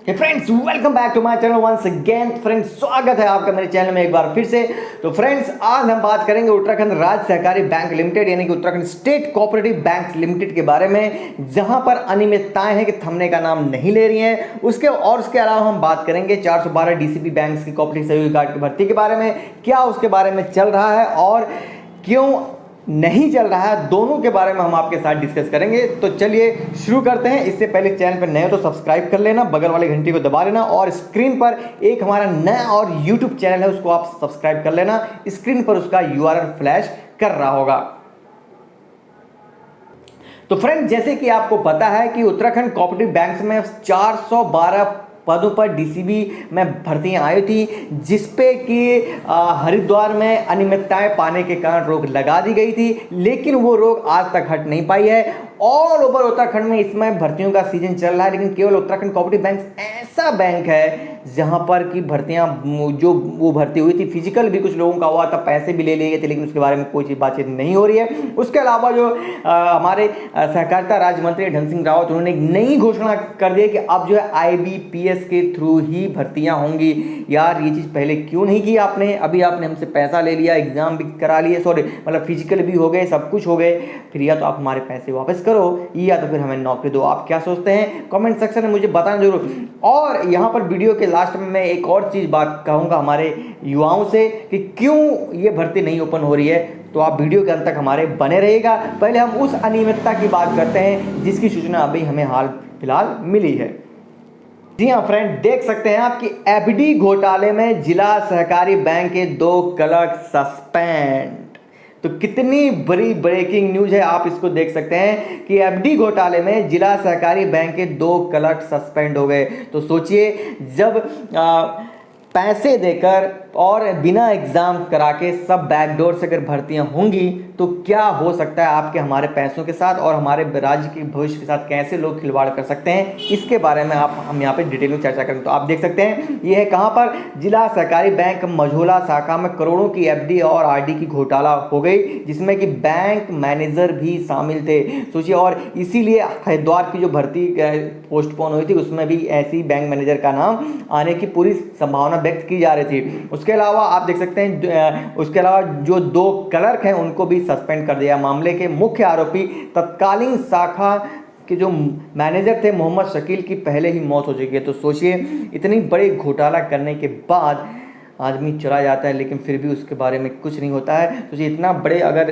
Friends, welcome back to my channel once again. Friends, स्वागत है आपका मेरे चैनल में एक बार फिर से। तो फ्रेंड्स, आज हम बात करेंगे उत्तराखंड राज्य सहकारी बैंक लिमिटेड यानी कि Uttarakhand state cooperative bank limited के बारे में, जहां पर अनियमितताएं हैं कि थमने का नाम नहीं ले रही हैं। उसके अलावा हम बात करेंगे 412 डीसीबी बैंक की कोऑपरेटिव सहयोगी गार्ड की भर्ती के बारे में, क्या उसके बारे में चल रहा है और क्यों नहीं चल रहा है, दोनों के बारे में हम आपके साथ डिस्कस करेंगे। तो चलिए शुरू करते हैं। इससे पहले चैनल पर नए हो तो सब्सक्राइब कर लेना, बगल वाले घंटी को दबा लेना और स्क्रीन पर एक हमारा नया और यूट्यूब चैनल है, उसको आप सब्सक्राइब कर लेना। स्क्रीन पर उसका यूआरएल फ्लैश कर रहा होगा। तो फ्रेंड, जैसे कि आपको पता है कि उत्तराखंड कोऑपरेटिव बैंक में 412 पदों पर डीसीबी में भर्तियां आई थी, जिसपे कि हरिद्वार में अनियमितताएं पाने के कारण रोक लगा दी गई थी, लेकिन वो रोक आज तक हट नहीं पाई है। ऑल ओवर उत्तराखंड में इस समय भर्तियों का सीजन चल रहा है, लेकिन केवल उत्तराखंड कोऑपरेटिव बैंक ऐसा बैंक है जहां पर की भर्तियां जो वो भर्ती हुई थी, फिजिकल भी कुछ लोगों का हुआ था, पैसे भी ले लिए गए थे, लेकिन उसके बारे में कोई बातचीत नहीं हो रही है। उसके अलावा जो हमारे सहकारिता राज्य मंत्री धन सिंह रावत, उन्होंने एक नई घोषणा कर दी है कि अब जो है आईबीपीएस के थ्रू ही भर्तियां होंगी। यार, ये चीज़ पहले क्यों नहीं की आपने? अभी आपने हमसे पैसा ले लिया, एग्जाम भी करा लिए, सॉरी मतलब फिजिकल भी हो गए, सब कुछ हो गए, फिर या तो आप हमारे पैसे वापस करो या तो फिर हमें नौकरी दो। आप क्या सोचते हैं? कमेंट सेक्शन में मुझे बताना जरूर। और यहाँ पर वीडियो के लास्ट में मैं एक और चीज़ बात कहूँगा हमारे युवाओं से कि क्यों ये भर्ती नहीं ओपन हो रही है। तो आप वीडियो के अंत तक हमारे बने रहिएगा। पहले हम उस अनियमितता की बात करते हैं जिसकी सूचना अभी हमें हाल फिलहाल मिली है। जी हाँ फ्रेंड, देख सकते हैं आपकी एफडी घोटाले में जिला सहकारी बैंक के 2 क्लर्क सस्पेंड। तो कितनी बड़ी ब्रेकिंग न्यूज है, आप इसको देख सकते हैं कि एफडी घोटाले में जिला सहकारी बैंक के 2 क्लर्क सस्पेंड हो गए। तो सोचिए, जब पैसे देकर और बिना एग्जाम करा के सब बैकडोर से अगर भर्तियां होंगी तो क्या हो सकता है आपके हमारे पैसों के साथ और हमारे राज्य के भविष्य के साथ कैसे लोग खिलवाड़ कर सकते हैं, इसके बारे में हम यहाँ पे डिटेल में चर्चा करेंगे। तो आप देख सकते हैं ये है कहाँ पर, जिला सहकारी बैंक मझोला शाखा में करोड़ों की एफडी और आरडी की घोटाला हो गई, जिसमें कि बैंक मैनेजर भी शामिल थे। सोचिए, और इसीलिए हरिद्वार की जो भर्ती पोस्टपोन हुई थी उसमें भी ऐसी बैंक मैनेजर का नाम आने की पूरी संभावना व्यक्त की जा रही थी। उसके अलावा आप देख सकते हैं, उसके अलावा जो 2 क्लर्क हैं उनको भी सस्पेंड कर दिया। मामले के मुख्य आरोपी तत्कालीन शाखा के जो मैनेजर थे मोहम्मद शकील की पहले ही मौत हो चुकी है। तो सोचिए, इतनी बड़ी घोटाला करने के बाद आदमी चला जाता है, लेकिन फिर भी उसके बारे में कुछ नहीं होता है। सोचिए, इतना बड़े अगर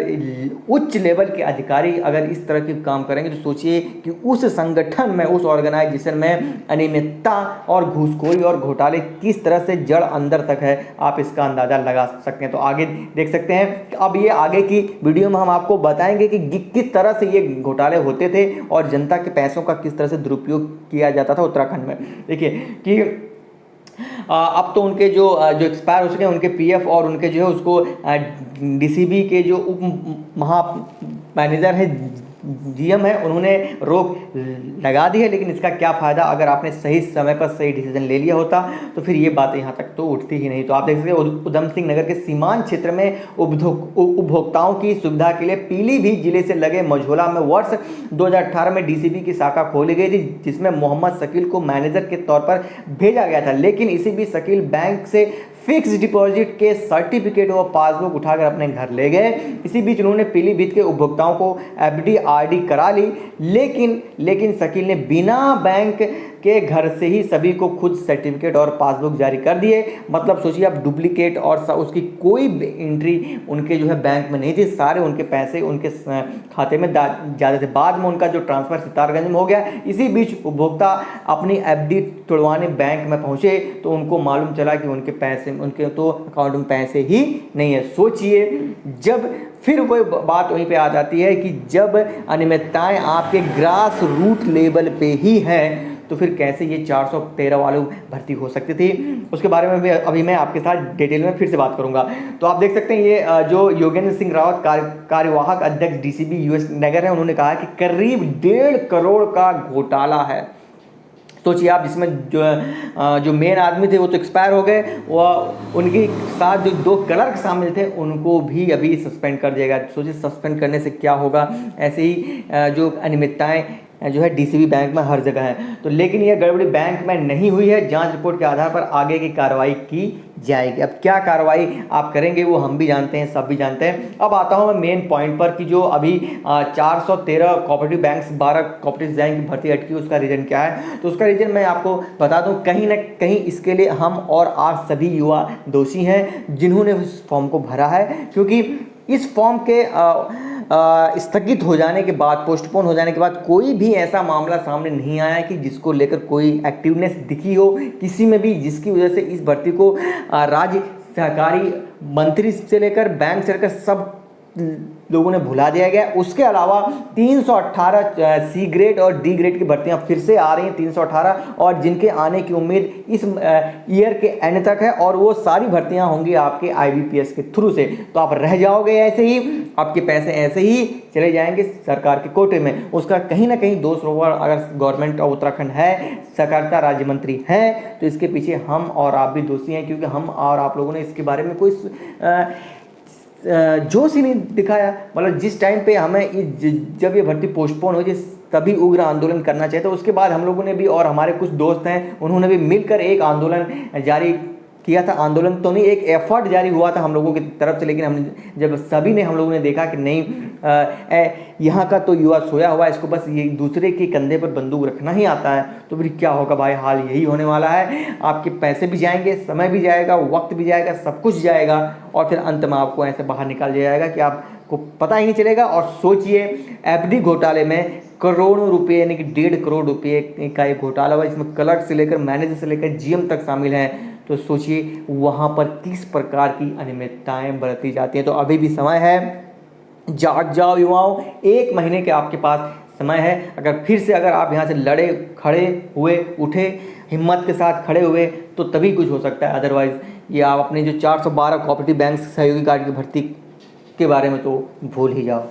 उच्च लेवल के अधिकारी अगर इस तरह के काम करेंगे, तो सोचिए कि उस संगठन में, उस ऑर्गेनाइजेशन में अनियमितता और घूसखोरी और घोटाले किस तरह से जड़ अंदर तक है, आप इसका अंदाज़ा लगा सकते हैं। तो आगे देख सकते हैं। अब ये आगे की वीडियो में हम आपको बताएंगे कि किस तरह से ये घोटाले होते थे और जनता के पैसों का किस तरह से दुरुपयोग किया जाता था उत्तराखंड में। देखिए कि अब तो उनके जो एक्सपायर हो चुके हैं उनके पीएफ और उनके जो है उसको डीसीबी के जो उप महा मैनेजर है, जीएम है, उन्होंने रोक लगा दी है। लेकिन इसका क्या फ़ायदा, अगर आपने सही समय पर सही डिसीजन ले लिया होता तो फिर ये बातें यहाँ तक तो उठती ही नहीं। तो आप देख सकते हैं उधम सिंह नगर के सीमांत क्षेत्र में उपभोक्ताओं की सुविधा के लिए पीलीभीत जिले से लगे मझोला में वर्ष 2018 में डीसीबी की शाखा खोली गई थी, जिसमें मोहम्मद शकील को मैनेजर के तौर पर भेजा गया था। लेकिन इसी बीच शकील बैंक से फिक्स डिपॉजिट के सर्टिफिकेट और पासबुक उठाकर अपने घर ले गए। इसी बीच उन्होंने पीलीभीत के उपभोक्ताओं को एफडी आरडी करा ली, लेकिन शकील ने बिना बैंक के घर से ही सभी को खुद सर्टिफिकेट और पासबुक जारी कर दिए। मतलब सोचिए, आप डुप्लीकेट और उसकी कोई एंट्री उनके जो है बैंक में नहीं थी, सारे उनके पैसे उनके खाते में जाते थे। बाद में उनका जो ट्रांसफर सितारगंज में हो गया। इसी बीच उपभोक्ता अपनी एफडी तुड़वाने बैंक में पहुंचे तो उनको मालूम चला कि उनके पैसे, उनके तो अकाउंट में पैसे ही नहीं है। सोचिए, जब फिर वो बात वहीं पे आ जाती है कि जब अनियमितताएं आपके ग्रास रूट लेवल पे ही हैं, तो फिर कैसे ये 413 वालों भर्ती हो सकती थी, उसके बारे में भी अभी मैं आपके साथ डिटेल में फिर से बात करूंगा। तो आप देख सकते हैं ये जो योगेंद्र सिंह रावत कार्यवाहक अध्यक्ष डीसीबी यूएस नगर है, उन्होंने कहा कि करीब 1.5 करोड़ का घोटाला है। सोचिए आप, जिसमें जो मेन आदमी थे वो तो एक्सपायर हो गए, वह उनके साथ जो 2 क्लर्क शामिल थे उनको भी अभी सस्पेंड कर दिया गया। सोचिए, सस्पेंड करने से क्या होगा, ऐसे ही जो अनियमितताएं जो है डीसीबी बैंक में हर जगह है। तो लेकिन यह गड़बड़ी बैंक में नहीं हुई है, जांच रिपोर्ट के आधार पर आगे की कार्रवाई की जाएगी। अब क्या कार्रवाई आप करेंगे वो हम भी जानते हैं, सब भी जानते हैं। अब आता हूँ मैं मेन पॉइंट पर कि जो अभी 413 कोऑपरेटिव बैंक्स 12 कोऑपरेटिव बैंक की भर्ती अटकी, उसका रीज़न क्या है। तो उसका रीज़न मैं आपको बता दूं, कहीं ना कहीं इसके लिए हम और आप सभी युवा दोषी हैं जिन्होंने उस फॉर्म को भरा है, क्योंकि इस फॉर्म के स्थगित हो जाने के बाद, पोस्टपोन हो जाने के बाद कोई भी ऐसा मामला सामने नहीं आया कि जिसको लेकर कोई एक्टिवनेस दिखी हो किसी में भी, जिसकी वजह से इस भर्ती को राज्य सहकारी मंत्री से लेकर बैंक से लेकर सब लोगों ने भुला दिया गया। उसके अलावा 318 सी ग्रेड और डी ग्रेड की भर्तियां फिर से आ रही हैं, 318, और जिनके आने की उम्मीद इस ईयर के एंड तक है, और वो सारी भर्तियां होंगी आपके आईबीपीएस के थ्रू से। तो आप रह जाओगे ऐसे ही, आपके पैसे ऐसे ही चले जाएंगे सरकार के कोटे में। उसका कहीं ना कहीं दोष होगा। अगर गवर्नमेंट ऑफ उत्तराखंड है, सहकारिता राज्य मंत्री है, तो इसके पीछे हम और आप भी दोषी हैं, क्योंकि हम और आप लोगों ने इसके बारे में कोई जोश ही नहीं दिखाया। मतलब जिस टाइम पे हमें जब ये भर्ती पोस्टपोन हो, जिस तभी उग्र आंदोलन करना चाहिए। तो उसके बाद हम लोगों ने भी, और हमारे कुछ दोस्त हैं उन्होंने भी मिलकर एक आंदोलन जारी किया था। आंदोलन तो नहीं, एक एफर्ट जारी हुआ था हम लोगों की तरफ से। लेकिन हम जब सभी ने, हम लोगों ने देखा कि नहीं, यहाँ का तो युवा सोया हुआ है, इसको बस ये दूसरे के कंधे पर बंदूक रखना ही आता है, तो फिर क्या होगा भाई, हाल यही होने वाला है। आपके पैसे भी जाएंगे, समय भी जाएगा, वक्त भी जाएगा, सब कुछ जाएगा, और फिर अंत में आपको ऐसे बाहर निकाल दिया जाएगा कि आपको पता ही नहीं चलेगा। और सोचिए, एफडी घोटाले में करोड़ों रुपये, यानी कि 1.5 करोड़ रुपये का एक घोटाला हुआ, इसमें क्लर्क से लेकर मैनेजर से लेकर जीएम तक शामिल हैं। तो सोचिए वहाँ पर किस प्रकार की अनियमितताएं बरती जाती हैं। तो अभी भी समय है, जाग जाओ युवाओं, 1 महीने के आपके पास समय है। अगर फिर से अगर आप यहाँ से लड़े, खड़े हुए, उठे, हिम्मत के साथ खड़े हुए, तो तभी कुछ हो सकता है। अदरवाइज़ ये आप अपने जो 412 कोऑपरेटिव बैंक सहयोगी कार्ड की भर्ती के बारे में तो भूल ही जाओ।